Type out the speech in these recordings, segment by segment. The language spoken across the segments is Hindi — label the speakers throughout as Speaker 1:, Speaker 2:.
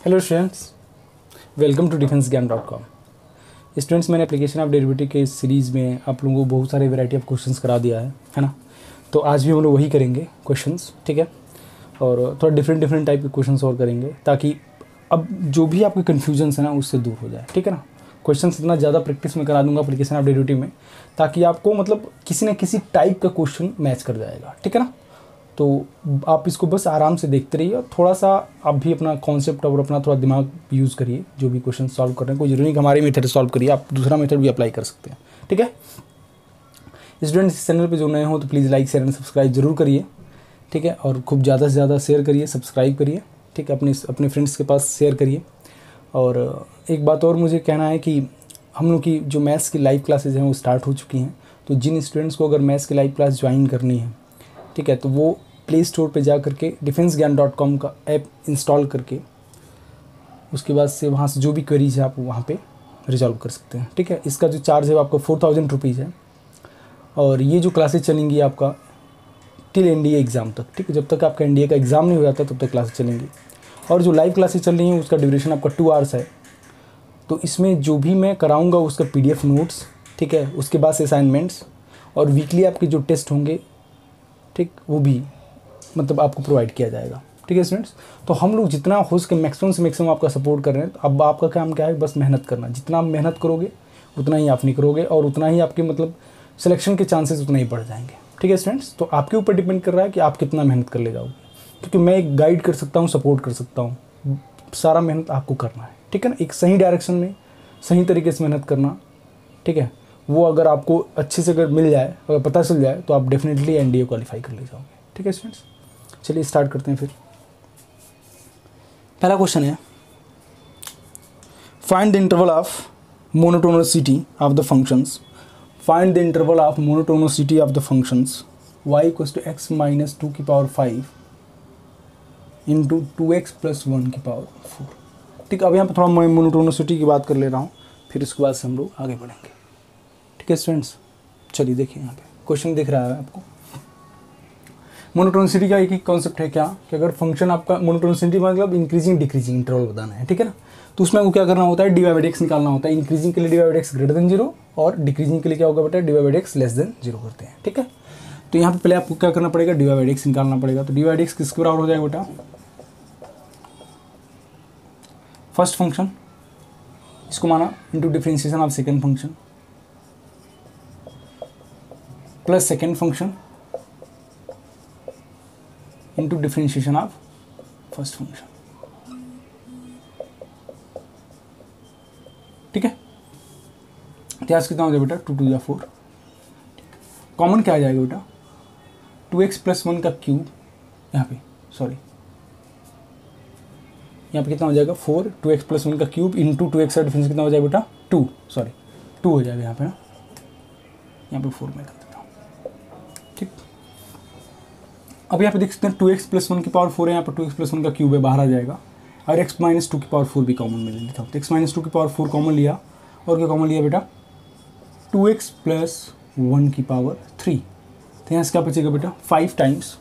Speaker 1: Hello students, welcome to defenseGyan.com। Students, मैंने एप्लीकेशन ऑफ डेरिवेटिव के इस सीरीज़ में आप लोगों को बहुत सारे वैरायटी ऑफ क्वेश्चंस करा दिया है ना। तो आज भी हम लोग वही करेंगे क्वेश्चंस, ठीक है। और थोड़ा डिफरेंट टाइप के क्वेश्चंस और करेंगे ताकि अब जो भी आपके कन्फ्यूजन्स है ना उससे दूर हो जाए, ठीक है ना। क्वेश्चंस इतना ज़्यादा प्रैक्टिस में करा दूंगा एप्लीकेशन ऑफ डेरिवेटिव में ताकि आपको मतलब किसी न किसी टाइप का क्वेश्चन मैच कर जाएगा, ठीक है ना। तो आप इसको बस आराम से देखते रहिए और थोड़ा सा आप भी अपना कॉन्सेप्ट और अपना थोड़ा दिमाग यूज़ करिए जो भी क्वेश्चन सॉल्व कर रहे हैं। कोई जरूरी नहीं कि हमारे मेथड सॉल्व करिए, आप दूसरा मेथड भी अप्लाई कर सकते हैं, ठीक है। स्टूडेंट्स, इस चैनल पे जो नए हो तो please like share and subscribe जरूर करिए, ठीक है। और खूब ज़्यादा से ज़्यादा शेयर करिए, सब्सक्राइब करिए, ठीक है। अपने फ्रेंड्स के पास शेयर करिए। और एक बात और मुझे कहना है कि हम लोग की जो मैथ्स की लाइव क्लासेज हैं वो स्टार्ट हो चुकी हैं। तो जिन स्टूडेंट्स को अगर मैथ्स की लाइव क्लास ज्वाइन करनी है, ठीक है, तो वो प्ले स्टोर पे जा करके defenseGyan.com का ऐप इंस्टॉल करके उसके बाद से वहाँ से जो भी क्वेरीज है आप वहाँ पे रिजॉल्व कर सकते हैं, ठीक है। इसका जो चार्ज है वो आपका 4000 रुपीज़ है। और ये जो क्लासेज चलेंगी आपका टिल NDA एग्ज़ाम तक, ठीक है। जब तक आपका NDA का एग्ज़ाम नहीं हो जाता तब तक क्लासेज चलेंगी। और जो लाइव क्लासेज चल रही हैं उसका ड्यूरेशन आपका 2 आवर्स है। तो इसमें जो भी मैं कराऊँगा उसका PDF नोट्स, ठीक है, उसके बाद से असाइनमेंट्स और वीकली आपके जो टेस्ट होंगे, ठीक, वो भी मतलब आपको प्रोवाइड किया जाएगा, ठीक है स्टूडेंट्स। तो हम लोग जितना हो सके मैक्सिमम से मैक्सिमम आपका सपोर्ट कर रहे हैं। तो अब आपका काम क्या है, बस मेहनत करना। जितना आप मेहनत करोगे उतना ही आप निकलोगे और उतना ही आपके मतलब सिलेक्शन के चांसेस उतना ही बढ़ जाएंगे, ठीक है स्टूडेंट्स। तो आपके ऊपर डिपेंड कर रहा है कि आप कितना मेहनत कर ले जाओगे, क्योंकि मैं एक गाइड कर सकता हूँ, सपोर्ट कर सकता हूँ, सारा मेहनत आपको करना है, ठीक है ना। एक सही डायरेक्शन में सही तरीके से मेहनत करना, ठीक है। वो अगर आपको अच्छे से अगर मिल जाए, अगर पता चल जाए तो आप डेफिनेटली NDA क्वालिफाई कर ले जाओगे, ठीक है स्टूडेंट्स। चलिए स्टार्ट करते हैं फिर। पहला क्वेश्चन है, find the interval of monotonicity of the functions. Find the interval of monotonicity of the functions y = x - 2⁵ into 2x + 1⁴, ठीक है। अब यहाँ पर थोड़ा मैं मोनोटोनिसिटी की बात कर ले रहा हूँ, फिर उसके बाद से हम लोग आगे बढ़ेंगे, ठीक है स्टूडेंट्स। चलिए देखिए, यहाँ पे क्वेश्चन दिख रहा है आपको। मोनोटोनिसिटी का एक ही कॉन्सेप्ट है क्या कि अगर फंक्शन आपका मोनोटोनिसिटी मतलब इंक्रीजिंग डिक्रीजिंग इंटरवल बताना है, ठीक है ना। तो उसमें आपको क्या करना होता है, dy/x निकालना होता है। इंक्रीजिंग के लिए dy/x > 0 और डिक्रीजिंग के लिए क्या होगा बेटा, dy/x < 0 करते हैं, ठीक है। तो यहाँ पे पहले आपको क्या करना पड़ेगा, dy/x निकालना पड़ेगा। तो dy/x किसके बराबर हो जाएगा बेटा, फर्स्ट फंक्शन इसको माना into differentiation of second function plus second function into differentiation of first function, ठीक है। इतिहास कितना हो जाएगा बेटा, 2 × 4। कॉमन क्या आ जाएगा बेटा, 2x + 1 का क्यूब, यहाँ पे सॉरी यहाँ पे कितना हो जाएगा 4, 2x + 1 का क्यूब इंटू 2x का डिफरेंस कितना हो जाएगा बेटा 2 हो जाएगा यहाँ पे ना, यहाँ पे 4 में कर देता हूँ, ठीक। अब यहाँ पे देख सकते हैं 2x + 1⁴ है, यहाँ पर 2x + 1 का क्यूब है, बाहर आ जाएगा। और x - 2⁴ भी कॉमन में ले लेता हूँ। तो x - 2⁴ कॉमन लिया और क्या कॉमन लिया बेटा, 2x + 1⁵। तो यहाँ से क्या बचेगा बेटा, 5 टाइम्स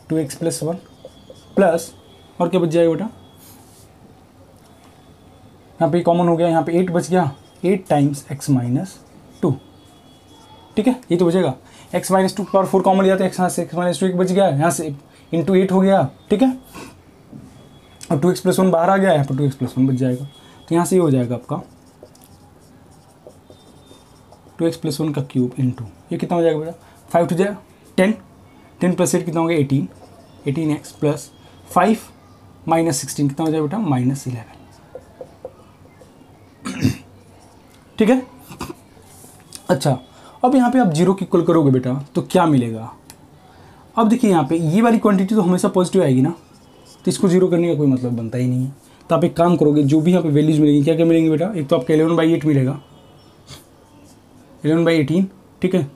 Speaker 1: 2x + 1 प्लस और क्या बच जाएगा बेटा, यहाँ पे कॉमन हो गया, यहाँ पे 8 बच गया, 8 टाइम्स x - 2, ठीक है। ये तो बचेगा। x - 2⁴ कॉमन लिया तो x यहाँ से x - 2 बच गया, यहाँ से इंटू 8 हो गया, ठीक है। और 2x + 1 बाहर आ गया, यहाँ पर 2x + 1 बच जाएगा। तो यहाँ से ये हो जाएगा आपका 2x + 1 का क्यूब इंटू ये कितना हो जाएगा बेटा, 5 × 10, 10 + 8 कितना हो गया 18, 18x प्लस 5 - 16 कितना हो जाएगा बेटा, -11, ठीक है। अच्छा, अब यहाँ पे आप 0 की इक्वल करोगे बेटा तो क्या मिलेगा। अब देखिए यहाँ पे ये वाली क्वांटिटी तो हमेशा पॉजिटिव आएगी ना, तो इसको 0 करने का कोई मतलब बनता ही नहीं है। तो आप एक काम करोगे, जो भी यहाँ पे वैल्यूज मिलेंगी, क्या क्या मिलेंगी बेटा, एक तो आपका 11/8 मिलेगा, 11/18, ठीक है।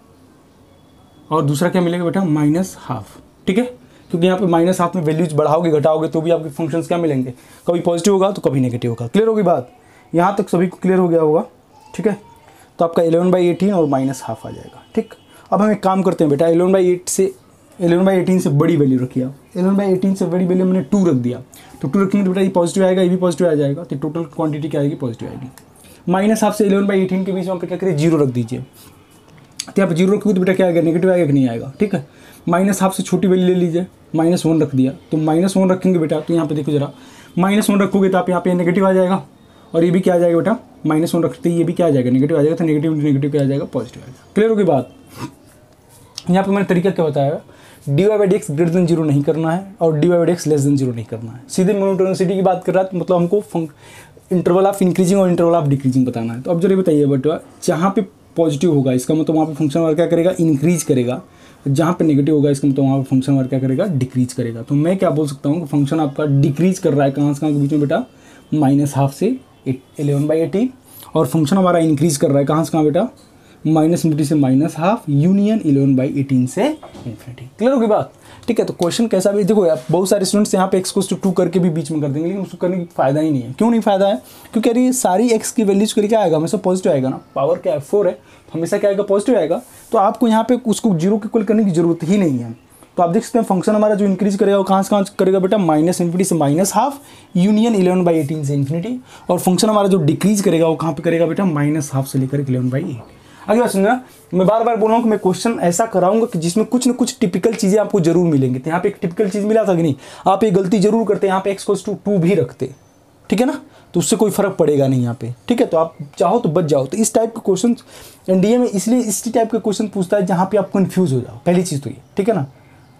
Speaker 1: और दूसरा क्या मिलेगा बेटा, -½ ठीक है। क्योंकि यहाँ पे -½ में वैल्यूज बढ़ाओगे घटाओगे तो भी आपके फंक्शंस क्या मिलेंगे, कभी पॉजिटिव होगा तो कभी नेगेटिव होगा। क्लियर होगी बात, यहाँ तक सभी को क्लियर हो गया होगा, ठीक है। तो आपका 11/18 और -½ आ जाएगा, ठीक। अब हम एक काम करते हैं बेटा, 11/8 से 11/18 से बड़ी वैल्यू रखी आप, 11/18 से बड़ी वैल्यू मैंने 2 रख दिया, तो 2 रखेंगे तो बेटा ये पॉजिटिव आएगा, ये भी पॉजिटिव आ जाएगा, तो टोटल क्वांटिटी क्या आएगी, पॉजिटिव आएगी। माइनस हाफ से 11/18 के बीच में आप क्या करिए, 0 रख दीजिए, तो यहाँ पे 0 रखोगे तो बेटा क्या आएगा, नेगेटिव आएगा कि नहीं आएगा, ठीक है। माइनस हाफ से छोटी वैल्यू ले लीजिए, -1 रख दिया, तो -1 रखेंगे बेटा, तो यहाँ पे देखो जरा, -1 रखोगे तो आप यहाँ पे नेगेटिव आ जाएगा, और ये भी क्या आ जाएगा बेटा, -1 रखते ही ये भी क्या आ जाएगा, नेगेटिव आ जाएगा, तो नेगेटिव नेगेटिव क्या आ जाएगा, पॉजिटिव आ जाएगा। क्लियर होगी बात। यहाँ पे मैंने तरीका क्या बताया, dy/dx ग्रेटर देन 0 नहीं करना है और dy/dx लेस देन 0 नहीं करना है। सीधे मोनोटोनिसिटी की बात कर रहा है, तो मतलब हमको इंटरवल ऑफ इंक्रीजिंग और इंटरवल ऑफ डिक्रीजिंग बताना है। तो अब जरा बताइए बेटा, जहाँ पे पॉजिटिव होगा इसका मतलब वहाँ पे फंक्शन वर्क क्या करेगा, इंक्रीज करेगा, जहाँ पे नेगेटिव होगा इसका मतलब वहाँ पे फंक्शन वर्क क्या करेगा, डिक्रीज करेगा। तो मैं क्या बोल सकता हूँ कि फंक्शन आपका डिक्रीज कर रहा है कहाँ से कहाँ के बीच में बेटा, -12 से 11/18, और फंक्शन हमारा इंक्रीज कर रहा है कहाँ से कहाँ बेटा, -∞ से -12 यूनियन 11/18 से इन्फिनिटी। क्लियर होगी बात, ठीक है। तो क्वेश्चन कैसा भी देखो यार, बहुत सारे स्टूडेंट्स यहाँ पे x = 2 करके भी बीच में कर देंगे, लेकिन उसको करने की फायदा ही नहीं है। क्यों नहीं फायदा है, क्योंकि अरे सारी x की वैल्यूज के लिए क्या आएगा, हमेशा पॉजिटिव आएगा ना, पावर क्या है 4 है, तो हमेशा क्या आएगा, पॉजिटिव आएगा। तो आपको यहाँ पे उसको 0 के इक्वल करने की जरूरत ही नहीं है। तो आप देख सकते हैं फंक्शन हमारा जो इंक्रीज करेगा वो कहाँ से करेगा बेटा, -∞ से -12 यूनियन 11/18 से इन्फिनिटी, और फंक्शन हमारा जो डिक्रीज करेगा वो कहाँ पे करेगा बेटा, -12 से लेकर 11/8। आगे बात सुनना, मैं बार बार बोल रहा हूँ कि मैं क्वेश्चन ऐसा कराऊंगा कि जिसमें कुछ ना कुछ टिपिकल चीज़ें आपको जरूर मिलेंगी। तो यहाँ पे एक टिपिकल चीज़ मिला था कि नहीं, आप ये गलती जरूर करते, यहाँ पे x = 2 भी रखते, ठीक है ना, तो उससे कोई फर्क पड़ेगा नहीं यहाँ पे, ठीक है। तो आप चाहो तो बच जाओ। तो इस टाइप के क्वेश्चन एनडीए में इसलिए इसी टाइप के क्वेश्चन पूछता है जहाँ पे आप कंफ्यूज हो जाओ, पहली चीज़ तो ये, ठीक है ना।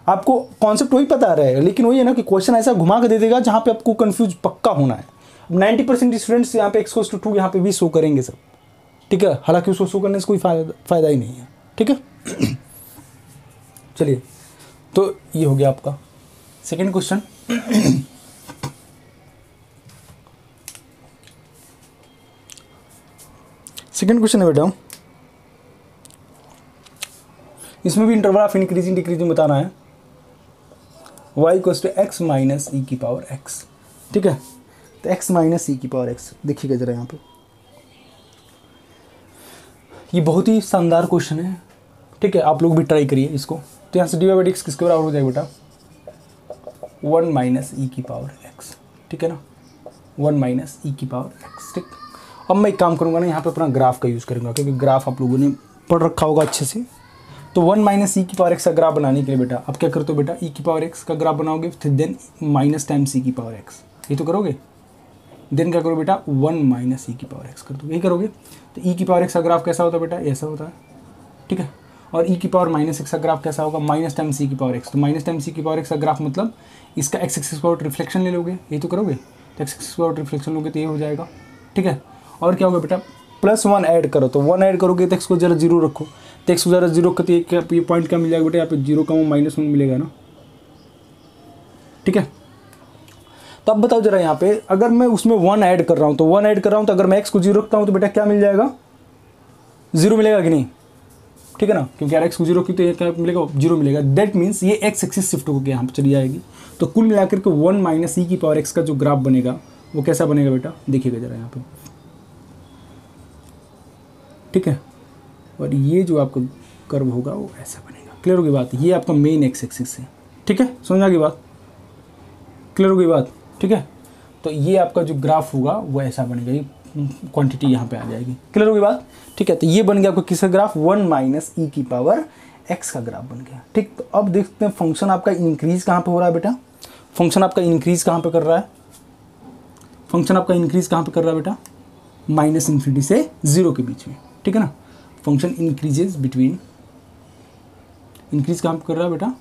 Speaker 1: आपको कॉन्सेप्ट वही पता रहेगा, लेकिन वही है ना कि क्वेश्चन ऐसा घुमा के दे देगा जहाँ पे आपको कंफ्यूज पक्का होना है। 90% स्टूडेंट्स यहाँ पे x = 2 यहाँ पे भी शो करेंगे सब, ठीक है, हालांकि उसको शो करने से कोई फायदा ही नहीं है, ठीक है। चलिए, तो ये हो गया आपका सेकंड क्वेश्चन। सेकंड क्वेश्चन है बेटा, इसमें भी इंटरवल ऑफ इंक्रीजिंग डिक्रीजिंग बताना है, y = x - e⁻x, ठीक है। तो x - e⁻x देखिएगा जरा यहाँ पे, ये बहुत ही शानदार क्वेश्चन है, ठीक है, आप लोग भी ट्राई करिए इसको। तो यहाँ से dy/dx किसके बराबर हो जाएगा बेटा, 1 - e⁻x, ठीक है ना, 1 - e⁻x, ठीक। अब मैं एक काम करूँगा ना, यहाँ पे अपना ग्राफ का यूज़ करूँगा, क्योंकि ग्राफ आप लोगों ने पढ़ रखा होगा अच्छे से। तो 1 - e⁻x का ग्राफ बनाने के लिए बेटा आप क्या करते हो बेटा, e⁻x का ग्राफ बनाओगे, फिर देन माइनस टाइम्स e⁻x, ये तो करोगे। देन क्या करो बेटा, 1 - e⁻x कर दो, यही करोगे। तो e⁻x का ग्राफ कैसा होता है बेटा, ऐसा होता है, ठीक है। और e⁻−x का ग्राफ कैसा होगा, माइनस टाइम्स e⁻x। तो माइनस टाइम्स e⁻x का ग्राफ मतलब इसका x² रिफ्लेक्शन ले लोगे, ये तो करोगे। तो x² रिफ्लेक्शन लोगे तो ये हो जाएगा, ठीक है। और क्या होगा बेटा, +1 ऐड करो, तो 1 ऐड करोगे तो x को जरा 0 रखो, तो x को जरा 0 करते ये पॉइंट क्या मिल जाएगा बेटा, यहाँ पे 0 का -1 मिलेगा ना, ठीक है। तो अब बताओ जरा यहाँ पे, अगर मैं उसमें 1 ऐड कर रहा हूँ, तो 1 ऐड कर रहा हूँ, तो अगर मैं x को 0 रखता हूँ तो बेटा क्या मिल जाएगा, 0 मिलेगा कि नहीं, ठीक है ना, क्योंकि यार x को 0 की तो ये क्या मिलेगा, 0 मिलेगा। दैट मीन्स ये x एक्सिस शिफ्ट होकर यहाँ पे चली जाएगी। तो कुल मिलाकर के 1 - e⁻x का जो ग्राफ बनेगा वो कैसा बनेगा बेटा, देखिएगा जरा यहाँ पे, ठीक है। और ये जो आपका कर्व होगा वो ऐसा बनेगा। क्लियर होगी बात, ये आपका मेन x एक्सिस है, ठीक है, समझ आ गई बात, क्लियर होगी बात, ठीक है। तो ये आपका जो ग्राफ होगा वो ऐसा बनेगा, ये क्वांटिटी यहाँ पे आ जाएगी। क्लियर होगी बात, ठीक है। तो ये बन गया आपका किसका ग्राफ, 1 - e⁻x का ग्राफ बन गया, ठीक। तो अब देखते हैं फंक्शन आपका इंक्रीज कहाँ पे हो रहा है बेटा, फंक्शन आपका इंक्रीज कहाँ पे कर रहा है, फंक्शन आपका इंक्रीज कहाँ पे कर रहा है बेटा, -∞ से 0 के बीच में, ठीक है ना। फंक्शन इंक्रीजेज बिटवीन, इंक्रीज कहाँ पे कर रहा है बेटा,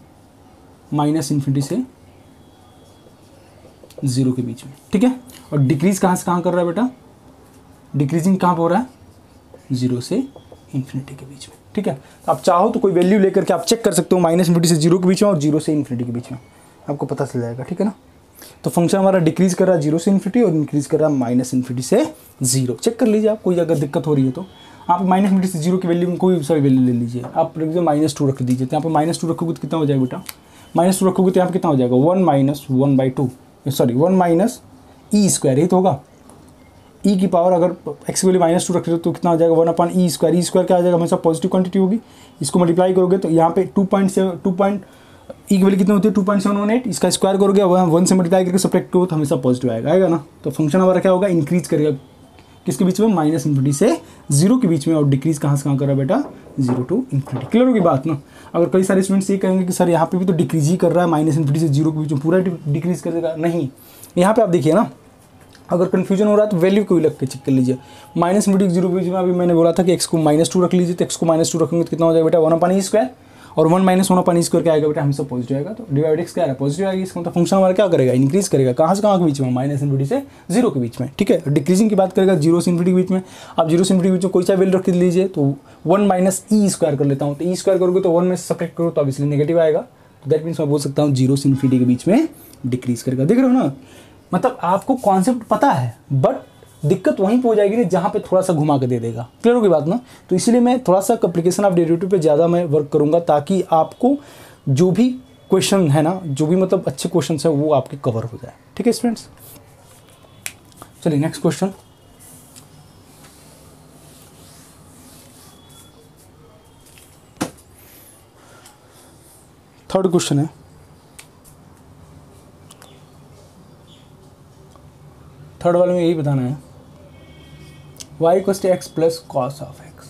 Speaker 1: -∞ से 0 के बीच में, ठीक है। और डिक्रीज कहाँ से कहाँ कर रहा है बेटा, डिक्रीजिंग कहाँ पे हो रहा है, 0 से इन्फिनिटी के बीच में, ठीक है। तो आप चाहो तो कोई वैल्यू लेकर के आप चेक कर सकते हो, -∞ से 0 के बीच में और 0 से इन्फिनिटी के बीच में, आपको पता चल जाएगा, ठीक है ना। तो फंक्शन हमारा डिक्रीज कर रहा है 0 से इन्फिनिटी और इंक्रीज कर रहा है -∞ से 0। चेक कर लीजिए आप, कोई अगर दिक्कत हो रही है तो आप -∞ से 0 की वैल्यू में कोई सा वैल्यू ले लीजिए, आप -2 रख दीजिए। तो यहाँ पर -2 रखोगे तो कितना हो जाएगा बेटा, -2 रखोगे तो यहाँ पर कितना हो जाएगा, 1 - 1/2, सॉरी 1 - e², ये तो होगा। e की पावर अगर x की वैल्यू -2 रख रहे हो तो कितना हो जाएगा, 1/e²। e² क्या आ जाएगा, हमेशा पॉजिटिव क्वांटिटी होगी। इसको मल्टीप्लाई करोगे तो यहाँ पे 2.7 ई की वैल्यू कितनी होती है 2.718, इसका स्क्वायर करोगे वह 1 से मल्टीप्लाई करके सब्ट्रैक्ट करो तो हमेशा पॉजिटिव आएगा ना। तो फंक्शन हमारा क्या होगा, इंक्रीज करेगा किसके बीच में, माइनस इन्फिनिटी से 0 के बीच में, और डिक्रीज कहाँ से कहाँ कर रहा है बेटा, 0 टू इन्फिनिटी। क्लियर होगी बात ना। अगर कई सारे स्टूडेंट्स ये कहेंगे कि सर यहाँ पे भी तो डिक्रीज ही कर रहा है, माइनस इन्फिनिटी से 0 के बीच में पूरा डिक्रीज कर देगा, नहीं, यहाँ पे आप देखिए ना, अगर कन्फ्यूजन हो रहा है तो वैल्यू को भी लग के चेक कर लीजिए। माइनस इन्फिनिटी 0 के बीच में अभी मैंने बोला था कि x को -2 रख लीजिए, तो x को -2 रखेंगे तो कितना हो जाएगा बेटा 1/e², और 1 - 1/e² क्या आएगा बेटा, हमेशा पॉजिटिव आएगा। तो डिवाइड x क्या है, पॉजिटिव आएगी, इसका मतलब फंक्शन हमारा क्या करेगा, इंक्रीज करेगा, कहाँ से कहाँ के बीच में, माइनस इन्फिनिटी से 0 के बीच में, ठीक है। डिक्रीजिंग की बात करेगा 0 से इन्फिनिटी के बीच में, आप 0 से इन्फिनिटी के बीच में कोई सा वैल्यू रख लीजिए, तो 1 - e² कर लेता हूँ, तो e² करोगे तो 1 में से सब्ट्रैक्ट करो तो ऑब्वियसली नेगेटिव आएगा, तो दैट मीन्स मैं बोल सकता हूँ 0 से इन्फिनिटी के बीच में डिक्रीज करेगा। देख रहे हो ना, मतलब आपको कॉन्सेप्ट पता है, बट दिक्कत वहीं पे हो जाएगी ना जहाँ पे थोड़ा सा घुमा के दे देगा। क्लियर होगी बात ना। तो इसलिए मैं थोड़ा सा एप्लीकेशन ऑफ डेरिवेटिव पे ज़्यादा मैं वर्क करूँगा, ताकि आपको जो भी क्वेश्चन है ना, जो भी मतलब अच्छे क्वेश्चन है वो आपके कवर हो जाए, ठीक है स्टूडेंट्स। चलिए नेक्स्ट क्वेश्चन, थर्ड क्वेश्चन है। थर्ड वाले में यही बताना है y = x plus cos of x,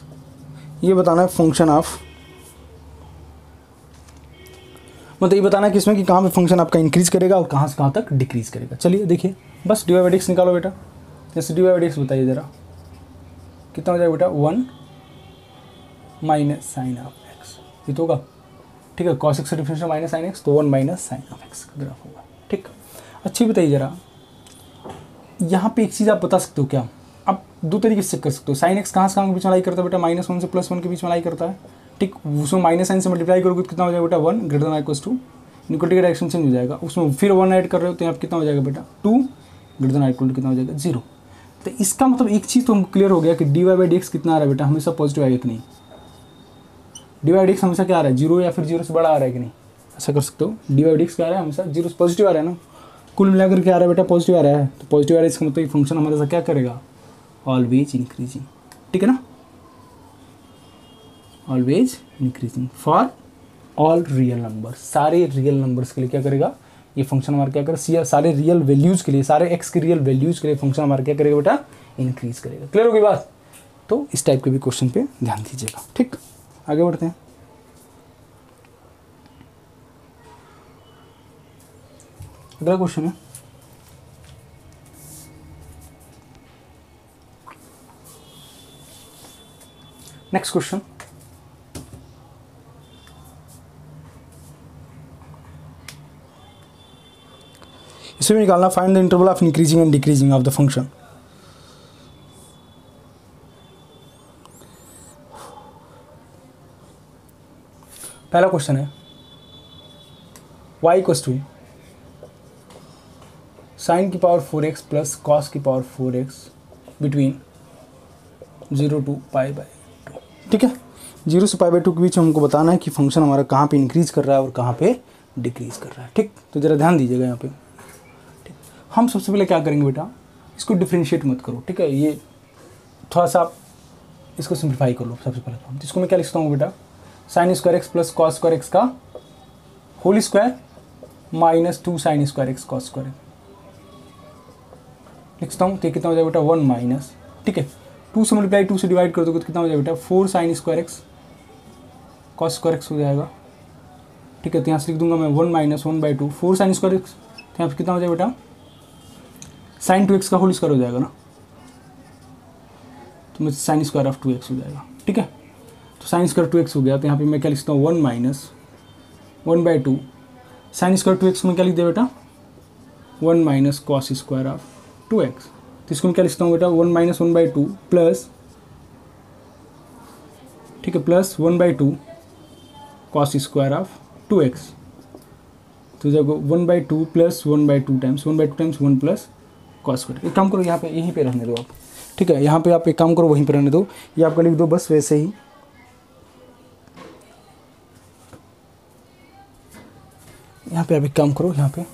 Speaker 1: ये बताना है फंक्शन ऑफ, मतलब ये बताना है कि इसमें कि कहाँ पे फंक्शन आपका इंक्रीज करेगा और कहाँ से कहाँ तक डिक्रीज करेगा। चलिए देखिए, बस dy बाई dx निकालो बेटा। जैसे dy बाई dx बताइए ज़रा, कितना हो जाएगा बेटा, 1 माइनस साइन ऑफ x, ये तो होगा, ठीक है। cos x से डिफरेंस माइनस साइन x, तो 1 माइनस साइन ऑफ x का ग्राफ होगा, ठीक। अच्छी बताइए ज़रा, यहाँ पे एक चीज़ आप बता सकते हो क्या, आप दो तरीके से चेक कर सकते हो। साइन एक्स कहाँ से कहाँ के बीच में लाई करता है बेटा, -1 से +1 के बीच में लाई करता है, ठीक। उसमें माइनस साइन से मल्टीप्लाई करोगे तो कितना हो जाएगा बेटा, 1 > (= 2, इक्वलिटी का डायरेक्शन चेंज हो जाएगा, उसमें फिर 1 ऐड कर रहे हो तो यहाँ पे कितना हो जाएगा बेटा, 2 > कितना हो जाएगा 0। तो इसका मतलब एक चीज़ तो हमको क्लियर हो गया कि dy बाई dx कितना आ रहा है बेटा, हमेशा पॉजिटिव आएगा कि नहीं, dy बाई dx हमेशा क्या आ रहा है, 0 या फिर 0 से बड़ा आ रहा है कि नहीं, ऐसा कर सकते हो। dy बाई dx क्या आ रहा है, हमेशा 0 से पॉजिटिव आ रहा है ना, कुल मिलाकर क्या आ रहा है बेटा, पॉजिटिव आ रहा है, तो पॉजिटिव आ रहा है इसका मतलब ये फंक्शन हमारे साथ क्या करेगा, ऑलवेज इंक्रीजिंग, ठीक है ना, always increasing for all real number, सारे रियल नंबर्स के लिए क्या करेगा ये फंक्शन हमारा, क्या करेगा, सारे रियल वैल्यूज़ के लिए, सारे एक्स के रियल वैल्यूज़ के लिए फंक्शन हमारा क्या करेगा बेटा, इंक्रीज करेगा। क्लियर होगी बात। तो इस टाइप के भी क्वेश्चन पे ध्यान दीजिएगा, ठीक। आगे बढ़ते हैं, अगला क्वेश्चन है नेक्स्ट क्वेश्चन, इसमें निकालना find the interval of increasing and decreasing of the function. पहला क्वेश्चन है y = sin की पावर 4x प्लस cos की पावर 4x बिटवीन 0 to π/2, ठीक है। 0 से π/2 के बीच हमको बताना है कि फंक्शन हमारा कहाँ पे इंक्रीज कर रहा है और कहाँ पे डिक्रीज कर रहा है, ठीक। तो ज़रा ध्यान दीजिएगा यहाँ पे, ठीक। हम सबसे पहले क्या करेंगे बेटा, इसको डिफ्रेंशिएट मत करो, ठीक है। ये थोड़ा सा आप इसको सिंप्लीफाई कर लो सबसे पहले। तो इसको मैं क्या लिखता हूँ बेटा, sin² x plus cos² x का whole square minus 2 sin² x cos² लिखता हूँ, तो कितना हो जाएगा बेटा 1 माइनस, ठीक है। 2 से मल्टीप्लाई 2 से डिवाइड कर दोगे तो कितना हो जाएगा बेटा 4 sin² x cos² x हो जाएगा, ठीक है। तो यहाँ से लिख दूंगा मैं 1 माइनस 1/2 4 sin² x, तो यहाँ पर कितना हो जाएगा बेटा sin 2x का होल स्क्वायर हो जाएगा ना, तो मैं sin² ऑफ 2x हो जाएगा, ठीक है। तो sin² 2x हो गया, तो यहाँ पे मैं क्या लिखता हूँ 1 माइनस 1/2 sin² 2x में क्या लिख दिया बेटा 1 माइनस cos² ऑफ 2x, तो इसको मैं क्या लिखता हूँ बेटा 1 माइनस 1/2 प्लस, ठीक है, प्लस 1/2 cos² ऑफ 2x, तो जब 1/2 प्लस 1/2 टाइम्स 1 प्लस cos²। एक काम करो यहाँ पे यहीं पे रहने दो आप, ठीक है। यहाँ पे आप एक काम करो वहीं पे रहने दो, ये आपका लिख दो बस वैसे ही, यहाँ पे आप एक काम करो, यहाँ पे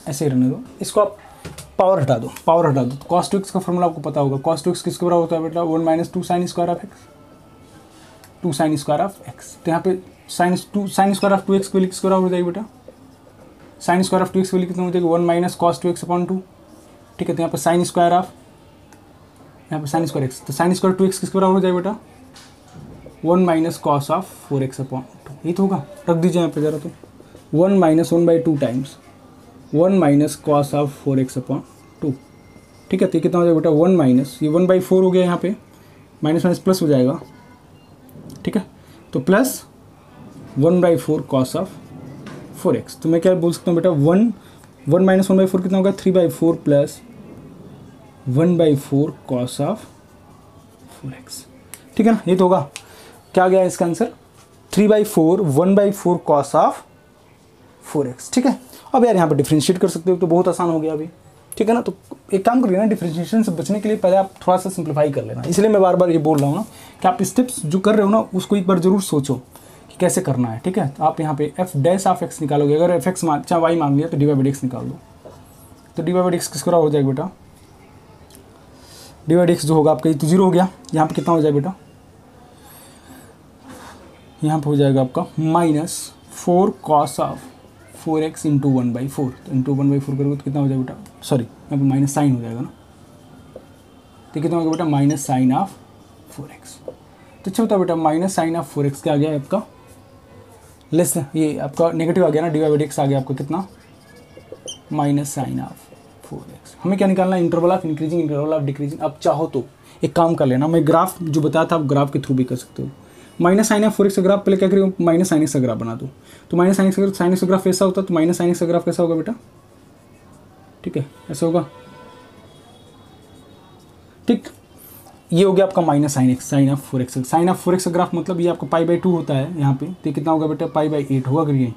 Speaker 1: ऐसे ही रहने दो, इसको आप पावर हटा दो, पावर हटा दो। तो cos 2x का फॉर्मूला आपको पता होगा, cos 2x किसके बराबर होता है बेटा 1 minus 2 sin² of x, 2 sin² of x। तो यहाँ पे साइन स्क्वायर ऑफ 2x की वैल्यू किसके बराबर हो जाएगी बेटा, साइन स्क्वायर ऑफ 2x की वैल्यू कितना हो जाएगी 1 माइनस कॉस 2x अपॉन 2। ठीक है, तो यहाँ पर साइन स्क्वायर ऑफ, यहाँ पर साइन स्क्वायर x, तो साइन स्क्वायर 2x किसके बराबर हो जाएगा बेटा 1 minus cos of 4x upon 2। ये तो होगा, रख दीजिए यहाँ पे जरा, तो 1 minus 1/2 times 1 minus cos of 4x upon 2। ठीक है, तो कितना हो जाएगा बेटा 1 माइनस, ये 1/4 हो गया, यहाँ पे माइनस माइनस प्लस हो जाएगा। ठीक है, तो प्लस 1/4 कॉस ऑफ 4x। तो मैं क्या बोल सकता हूँ बेटा 1 माइनस 1/4 कितना होगा 3/4 प्लस 1/4 कॉस ऑफ 4x। ठीक है ना, ये तो होगा, क्या गया इसका आंसर 3/4 1/4 कॉस ऑफ 4x। ठीक है, अब यार यहाँ पर डिफ्रेंशिएट कर सकते हो, तो बहुत आसान हो गया अभी। ठीक है ना, तो एक काम करिए ना, डिफ्रेंशिएशन से बचने के लिए पहले आप थोड़ा सा सिंप्लीफाई कर लेना। इसलिए मैं बार बार ये बोल रहा हूँ ना कि आप स्टेप्स जो कर रहे हो ना उसको एक बार जरूर सोचो कि कैसे करना है। ठीक है, तो आप यहाँ पे एफ डैश ऑफ एक्स निकालोगे, अगर एफ एक्स चाहे वाई मांग लिया तो dy/dx निकाल दो। तो dy/dx किसको हो जाएगा बेटा, dy/dx जो होगा आपका, ये तो 0 हो गया, यहाँ पे कितना हो जाएगा बेटा, यहाँ पे हो जाएगा आपका -4 कॉस ऑफ 4x इंटू 1/4। तो इंटू 1/4 करोगे तो कितना हो जाएगा बेटा, सॉरी यहाँ पे माइनस साइन हो जाएगा ना, तो कितना होगा बेटा माइनस साइन ऑफ 4x। तो अच्छा बताओ बेटा माइनस साइन ऑफ 4x क्या आ गया आपका, लेस, ये आपका नेगेटिव आ गया ना, dy/dx आ गया आपका कितना माइनस साइन ऑफ 4x। हमें क्या निकालना है, interval of increasing interval of decreasing. अब चाहो तो एक काम कर लेना, मैं ग्राफ जो बताया था आप ग्राफ के थ्रू भी कर सकते हो। माइनस साइन ऑफ 4x का ग्राफ पहले क्या करिए, माइनस साइन एक्स का ग्राफ बना दो। तो माइनस साइन एक्स का ग्राफ ऐसा होता है, तो माइनस साइन एक्स का ग्राफ कैसा होगा बेटा, ठीक है ऐसा होगा। ठीक, ये हो गया आपका minus sine x, sine of 4x। Sine of 4x का ग्राफ मतलब ये आपका π/2 होता है यहाँ पे, तो कितना होगा बेटा π/8 होगा करिए।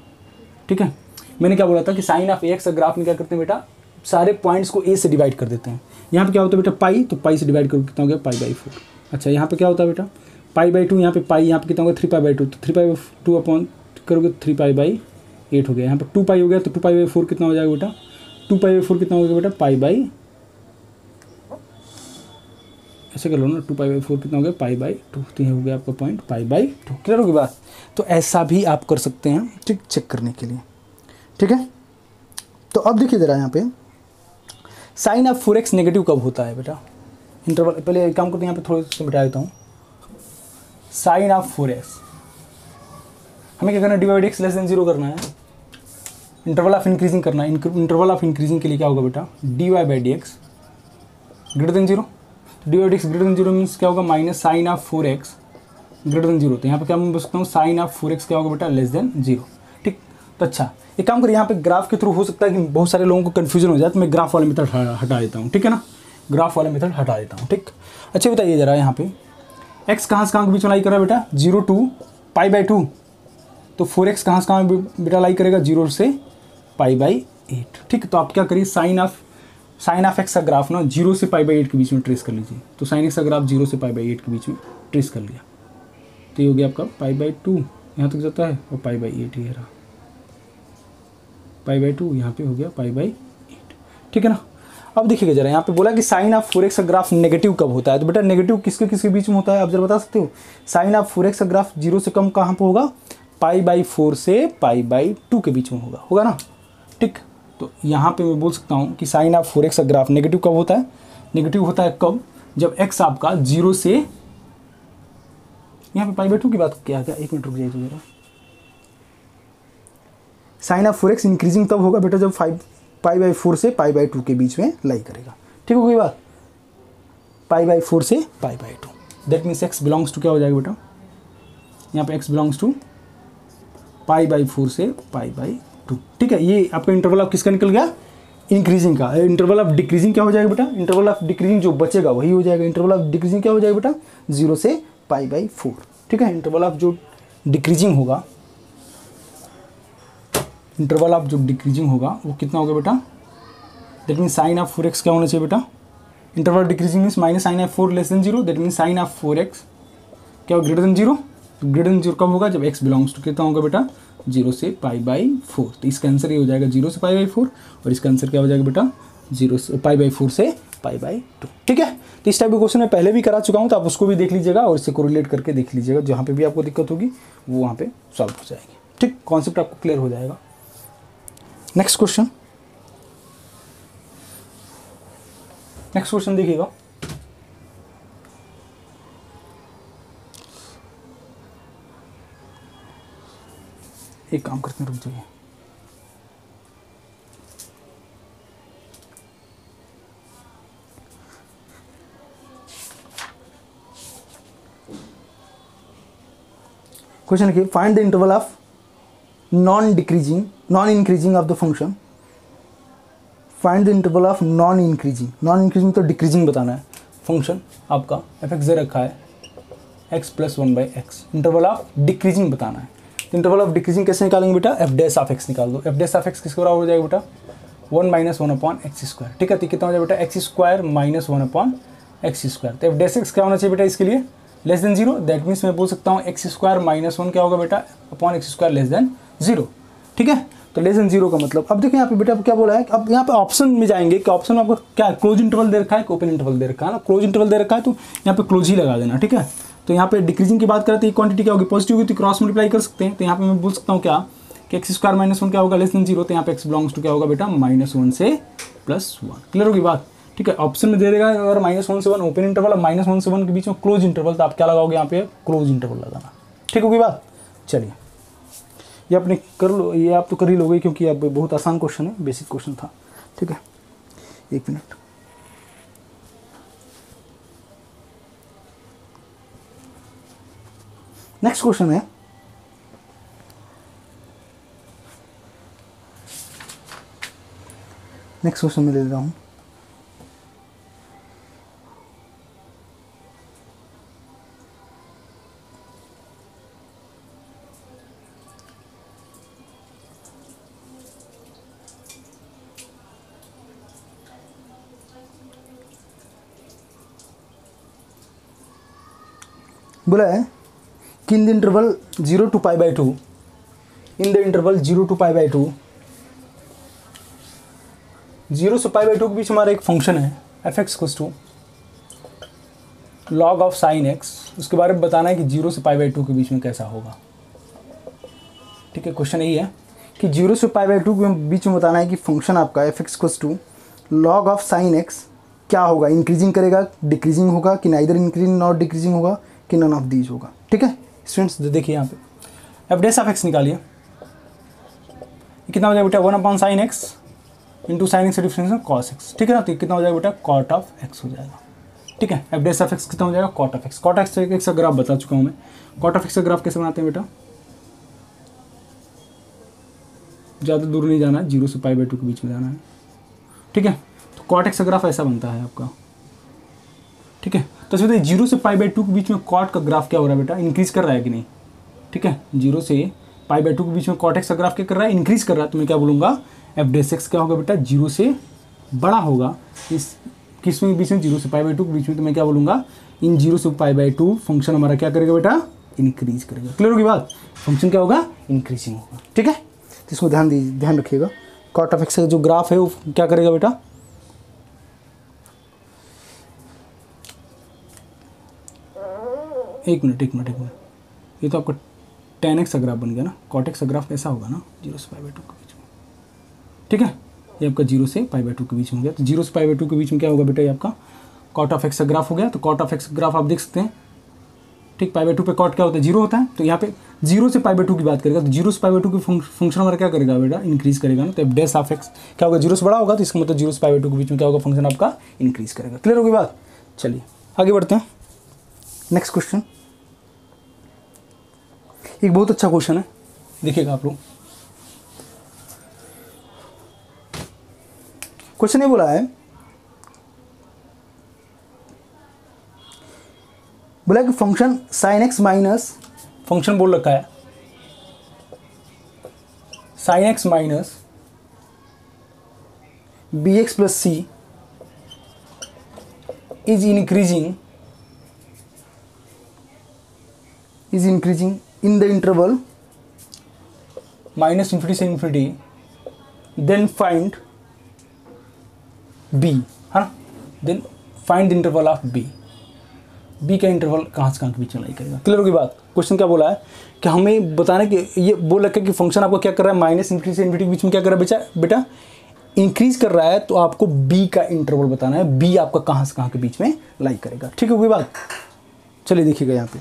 Speaker 1: ठीक है, मैंने क्या बोला था कि साइन ऑफ ax का ग्राफ में क्या करते हैं बेटा, सारे पॉइंट्स को a से डिवाइड कर देते हैं। यहाँ पे क्या होता है बेटा पाई, तो पाई से डिवाइड करो कितना हो गया π/4। अच्छा यहाँ पे क्या होता है बेटा π/2, यहाँ पे पाई, यहाँ पे कितना होगा 3π/2, तो 3π/2 अपॉन करोगे 3π/8 हो गया। यहाँ पे 2π हो गया, तो 2π/4 कितना हो जाएगा बेटा, 2π/4 कितना हो गया बेटा π/, ऐसे कर लो ना, 2π/4 कितना हो गया π/2। तो ये हो गया आपका पॉइंट π/2। क्लियर होगी बात, तो ऐसा भी आप कर सकते हैं, ठीक, चेक करने के लिए। ठीक है, तो अब देखिए जरा यहाँ पे साइन ऑफ 4x नेगेटिव कब होता है बेटा, इंटरवल, पहले एक काम करते हैं यहाँ पे थोड़ा सा बिठा देता हूँ। साइन ऑफ 4x हमें क्या करना है, dy/dx लेस देन 0 करना है, इंटरवल ऑफ इंक्रीजिंग करना है। इंटरवल ऑफ इंक्रीजिंग के लिए क्या होगा बेटा, dy/dx greater than 0। dy/dx greater than 0 means क्या होगा, minus sine of 4x greater than 0। तो यहाँ पे क्या मैं बोल सकता हूँ, साइन ऑफ 4x क्या होगा बेटा, लेस देन 0। ठीक, तो अच्छा एक काम करिए, यहाँ पे ग्राफ के थ्रू हो सकता है कि बहुत सारे लोगों को कन्फ्यूजन हो जाए, तो मैं ग्राफ वाला मेथड हटा देता हूँ। ठीक है ना, ग्राफ वाला मेथड हटा देता हूँ। ठीक, अच्छा बताइए जरा यहाँ पे x कहाँ से कहाँ के बीच में लाई कर रहा है बेटा, 0 to π/2। तो 4x कहाँ से कहाँ बेटा लाई करेगा, 0 से π/8। ठीक, तो आप क्या करिए, साइन ऑफ x का ग्राफ ना 0 से π/8 के बीच में ट्रेस कर लीजिए। तो साइन x का ग्राफ 0 से π/8 के बीच में ट्रेस कर लिया, तो ये हो गया आपका π/2 यहाँ तक जाता है, और π/8 ये रहा, π/2 यहाँ पे हो गया π/8। ठीक है ना, अब देखिएगा जरा यहाँ पे बोला कि साइन ऑफ 4x का ग्राफ नेगेटिव कब होता है, तो बेटा नेगेटिव किसके बीच में होता है, आप जरा बता सकते हो। साइन ऑफ 4x का ग्राफ 0 से कम कहाँ पे होगा, π/4 से π/2 के बीच में होगा ना। ठीक, तो यहाँ पे मैं बोल सकता हूँ कि साइन ऑफ 4x का ग्राफ नेगेटिव कब होता है, नेगेटिव होता है कब, जब x आपका 0 से, यहाँ पे π/2 की बात क्या क्या, एक मिनट रुक जाइए जरा। साइन ऑफ 4x इंक्रीजिंग तब होगा बेटा जब π/4 से π/2 के बीच में लाई करेगा। ठीक हो गई बात, π/4 से π/2, that means x belongs to क्या हो जाएगा बेटा, यहाँ पे x बिलोंग्स टू π/4 से π/2। ठीक है, ये आपका इंटरवल ऑफ किसका निकल गया, इंक्रीजिंग का। इंटरवल ऑफ डिक्रीजिंग क्या हो जाएगा बेटा, इंटरवल ऑफ डिक्रीजिंग जो बचेगा वही हो जाएगा। इंटरवल ऑफ डिक्रीजिंग क्या हो जाएगा बेटा, 0 से π/4। ठीक है, इंटरवल ऑफ जो डिक्रीजिंग होगा, इंटरवल ऑफ जो डिक्रीजिंग होगा वो कितना होगा बेटा, that means sine of 4x क्या होना चाहिए बेटा, interval decreasing means minus sine of 4 less than 0, that means sine of 4x क्या होगा, ग्रेटर देन 0। ग्रेटर देन 0 कब होगा, जब x बिलोंग्स टू कितना होगा बेटा, 0 से π/4। तो इसका आंसर ये हो जाएगा 0 से π/4, और इसका आंसर क्या हो जाएगा बेटा, 0 से π/4 से √2। ठीक है, तो इस टाइप के क्वेश्चन मैं पहले भी करा चुका हूँ, तो आप उसको भी देख लीजिएगा और इससे कोरिलेट करके देख लीजिएगा, जहाँ पे भी आपको दिक्कत होगी वो वहाँ पे सॉल्व हो जाएगी। ठीक, कॉन्सेप्ट आपको क्लियर हो जाएगा। नेक्स्ट क्वेश्चन देखिएगा। एक काम करते हैं, रुक जाइए। क्वेश्चन लिखिए, find the interval of non increasing of the function. Find the interval of non increasing तो डिक्रीजिंग बताना है। फंक्शन आपका एफ एक्स दे रखा है x + 1/x, interval of decreasing बताना है। तो इंटरवल ऑफ डिक्रीजिंग कैसे निकालेंगे बेटा, एफ डैश ऑफ एक्स निकाल दो। एफ डैश ऑफ एक्स किसके बराबर हो जाएगा बेटा, 1 - 1/x²। ठीक है, तो कितना हो जाएगा बेटा, x² - 1/x²। तो एफ डैश एक्स क्या होना चाहिए बेटा इसके लिए, <0। दैट मीन्स मैं बोल सकता हूँ x² - 1 क्या होगा बेटा, x² <0। ठीक है, तो <0 का मतलब, अब देखिए यहाँ पे बेटा क्या बोला है, अब यहाँ पे ऑप्शन में जाएंगे कि ऑप्शन में आपको क्या क्लोज इंटरवल दे रखा है, ओपन इंटरवल दे रखा है ना। क्लोज इंटरवल दे रखा है तो यहाँ पे क्लोज ही लगा देना। ठीक है, तो यहाँ पे डिक्रीजिंग की बात करते हैं, क्वांटिटी क्या होगी, पॉजिटिव होगी तो क्रॉस मल्टीप्लाई कर सकते हैं। तो यहाँ पे मैं बोल सकता हूँ क्या कि x² - 1 क्या होगा, <0। तो यहाँ पे x बिलोंग्स टू क्या होगा बेटा, -1 से +1। क्लियर होगी बात। ठीक है, ऑप्शन में दे देगा अगर -1 से 1 ओपन इंटरवल, और -1 से 1 के बीच में क्लोज इंटरवल, तो आप क्या लगाओगे यहाँ पे, क्लोज इंटरवल लगाना। ठीक होगी बात। चलिए, ये आपने कर लो, ये आप तो कर ही लोगे क्योंकि अब बहुत आसान क्वेश्चन है, बेसिक क्वेश्चन था। ठीक है, 1 मिनट। नेक्स्ट क्वेश्चन है, नेक्स्ट क्वेश्चन में ले रहा हूं। बोला है कि in the interval 0 to π/2, in the interval 0 to π/2, 0 से π/2 के बीच हमारा एक फंक्शन है f(x) = log of sin x। उसके बारे में बताना है कि 0 से π/2 के बीच में कैसा होगा। ठीक है, क्वेश्चन यही है कि 0 से π/2 के बीच में बताना है कि फंक्शन आपका f(x) = log of sin x क्या होगा, इंक्रीजिंग करेगा, डिक्रीजिंग होगा, कि नाइदर इंक्रीजिंग नॉट डिक्रीजिंग होगा, कि नन ऑफ दीज होगा। ठीक है स्टूडेंट्स, देखिए यहाँ पे एफ डैश ऑफ एक्स निकालिए, कितना हो जाएगा बेटा, 1/sin x into sin x difference cos x। ठीक है ना, तो कितना हो जाएगा बेटा, cot of x हो जाएगा। ठीक है, एफ डैश ऑफ एक्स कितना हो जाएगा, cot of x। cot of x का ग्राफ बता चुका हूँ मैं। cot of x का ग्राफ कैसे बनाते हैं बेटा, ज़्यादा दूर नहीं जाना है, 0 से π/2 के बीच में जाना है। ठीक है, तो cot x का ग्राफ ऐसा बनता है आपका। ठीक है, तो इसमें 0 से π/2 के बीच में कॉट का ग्राफ क्या हो रहा है बेटा, इंक्रीज कर रहा है कि नहीं। ठीक है, 0 से π/2 के बीच में कॉट एक्स का ग्राफ क्या कर रहा है, इंक्रीज कर रहा है। तो मैं क्या बोलूँगा, एफ डैश एक्स क्या होगा बेटा, 0 से बड़ा होगा। इस किसमें बीच में, 0 से π/2 के बीच में, तो मैं क्या बोलूँगा, इन 0 से π/2 फंक्शन हमारा क्या करेगा बेटा, इंक्रीज करेगा। क्लियर होगी बात, फंक्शन क्या होगा, इंक्रीजिंग होगा। ठीक है, तो इसको ध्यान रखिएगा। कॉट ऑफ एक्स का जो ग्राफ है वो क्या करेगा बेटा, एक मिनट, ये तो आपका tan x का ग्राफ बन गया ना। cot x का ग्राफ कैसा होगा ना, 0 से π/2 के बीच में। ठीक है, ये आपका 0 से π/2 के बीच में हो गया। तो 0 से π/2 के बीच में क्या होगा बेटा, ये आपका cot ऑफ x का ग्राफ हो गया। तो cot ऑफ x का ग्राफ आप देख सकते हैं। ठीक, π/2 पे cot क्या होता है, 0 होता है। तो यहाँ पे 0 से π/2 की बात करेगा, तो 0 से π/2 की फंक्शन हमारा क्या करेगा बेटा, इंक्रीज करेगा ना। तो एफ डैश ऑफ एक्स क्या होगा, 0 से बड़ा होगा, तो इसका मतलब 0 से π/2 के बीच में क्या होगा, फंक्शन आपका इंक्रीज करेगा। क्लियर होगी बात। चलिए आगे बढ़ते हैं। नेक्स्ट क्वेश्चन, एक बहुत अच्छा क्वेश्चन है, देखिएगा आप लोग। क्वेश्चन ये बोला है, बोला कि function sin x minus, function बोल रखा है sin x minus bx + c is increasing in the interval -∞ से ∞, then find b, है ना। Then find the interval of B. B का इंटरवल कहाँ से कहाँ के बीच में लाई करेगा। क्लियर होगी बात। क्वेश्चन क्या बोला है कि हमें बताना कि ये बोल रखा है कि फंक्शन आपको क्या कर रहा है, माइनस इंफिनिटी से इन्फिनिटी के बीच में क्या कर रहा है बेटा इंक्रीज कर रहा है, तो आपको बी का इंटरवल बताना है, बी आपका कहाँ से कहाँ के बीच में लाई करेगा। ठीक होगी बात। चलिए देखिएगा यहाँ पे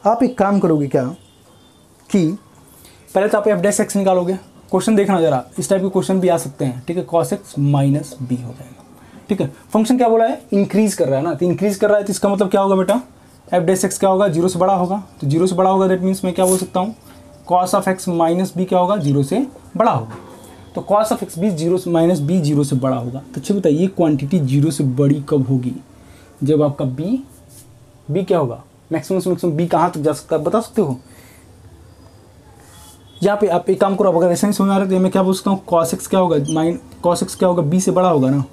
Speaker 1: आप एक काम करोगे क्या कि पहले तो आप एफ डैश एक्स निकालोगे। क्वेश्चन देखना जरा, इस टाइप के क्वेश्चन भी आ सकते हैं। ठीक है, कॉस एक्स माइनस बी हो जाएगा। ठीक है, फंक्शन क्या बोला है, इंक्रीज कर रहा है ना, तो इंक्रीज कर रहा है तो इसका मतलब क्या होगा बेटा, एफ डैश एक्स क्या होगा, जीरो से बड़ा होगा। तो जीरो से बड़ा होगा दैट मीन्स मैं क्या बोल सकता हूँ, cos of x minus B क्या होगा, जीरो से बड़ा होगा। तो कॉस ऑफ एक्स भी जीरो से माइनस बी जीरो से बड़ा होगा। तो अच्छा बताइए क्वांटिटी जीरो से बड़ी कब होगी, जब आपका बी क्या होगा, मैक्सिमम से मैक्सिमम बी कहाँ तक जा सकता है बता सकते हो। यहाँ पे आप एक काम करो, अगर ऐसा नहीं समझ आ रहा है तो मैं क्या बोल सकता हूँ, कॉस एक्स क्या होगा, कॉस एक्स क्या होगा, बी से बड़ा होगा ना।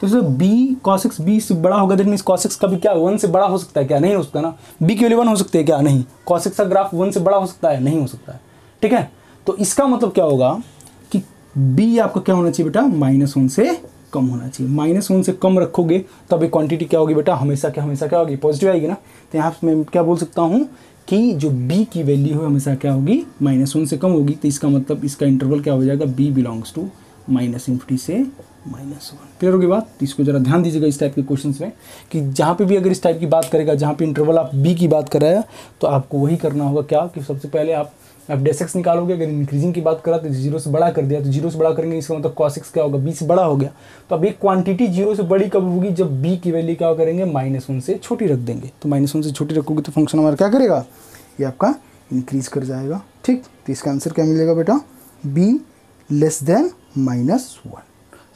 Speaker 1: तो इसमें बी कॉस एक्स बी से बड़ा होगा, दैट मीन्स कॉस एक्स का भी क्या 1 से बड़ा हो सकता है क्या, नहीं हो सकता ना। बी के लिए 1 हो सकते हैं क्या, नहीं। कॉस एक्स का ग्राफ 1 से बड़ा हो सकता है, नहीं हो सकता है। ठीक है, तो इसका मतलब क्या होगा कि बी आपका क्या होना चाहिए बेटा, -1 से कम होना चाहिए। -1 से कम रखोगे तब ये क्वांटिटी क्या होगी बेटा, हमेशा क्या होगी, पॉजिटिव आएगी ना। तो यहाँ मैं क्या बोल सकता हूँ कि जो b की वैल्यू है हमेशा क्या होगी, -1 से कम होगी। तो इसका मतलब इसका इंटरवल क्या हो जाएगा, b बिलोंग्स टू -∞ से -1। क्लियर होगी बात। तो इसको जरा ध्यान दीजिएगा इस टाइप के क्वेश्चंस में कि जहाँ पे भी अगर इस टाइप की बात करेगा, जहाँ पे इंटरवल आप b की बात कर रहा है, तो आपको वही करना होगा क्या कि सबसे पहले आप एफ डैश एक्स निकालोगे। अगर इंक्रीजिंग की बात करा तो जीरो से बड़ा कर दिया, तो जीरो से बड़ा करेंगे इसका मतलब कॉस एक्स क्या होगा, बी से बड़ा हो गया। तो अब एक क्वांटिटी जीरो से बड़ी कब होगी, जब बी की वैल्यू क्या करेंगे, -1 से छोटी रख देंगे। तो -1 से छोटी रखोगे तो फंक्शन हमारा क्या करेगा, ये आपका इंक्रीज कर जाएगा। ठीक, तो इसका आंसर क्या मिलेगा बेटा, b लेस देन -1।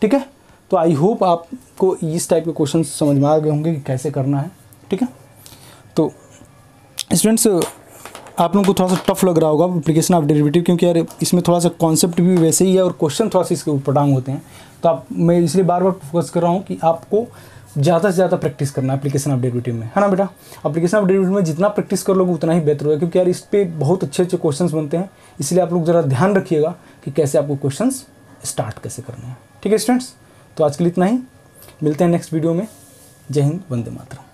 Speaker 1: ठीक है, तो आई होप आपको इस टाइप के क्वेश्चन समझ में आ गए होंगे कि कैसे करना है। ठीक है, तो स्टूडेंट्स आप लोगों को थोड़ा सा टफ लग रहा होगा एप्लीकेशन ऑफ डेरिवेटिव, क्योंकि यार इसमें थोड़ा सा कॉन्सेप्ट भी वैसे ही है और क्वेश्चन थोड़ा सा इसके ऊपर टांग होते हैं। तो मैं इसलिए बार बार फोकस कर रहा हूँ कि आपको ज़्यादा से ज़्यादा प्रैक्टिस करना है एप्लीकेशन ऑफ डेरिवेटिव में, है ना बेटा। एप्लीकेशन ऑफ डेरिवेटिव में जितना प्रैक्टिस कर लोगे उतना ही बेहतर होगा, क्योंकि यार इस पर बहुत अच्छे अच्छे क्वेश्चंस बनते हैं। इसलिए आप लोग ज़रा ध्यान रखिएगा कि कैसे आपको क्वेश्चंस स्टार्ट कैसे करने हैं। ठीक है स्टूडेंट्स, तो आज के लिए इतना ही, मिलते हैं नेक्स्ट वीडियो में। जय हिंद, वंदे मातरम।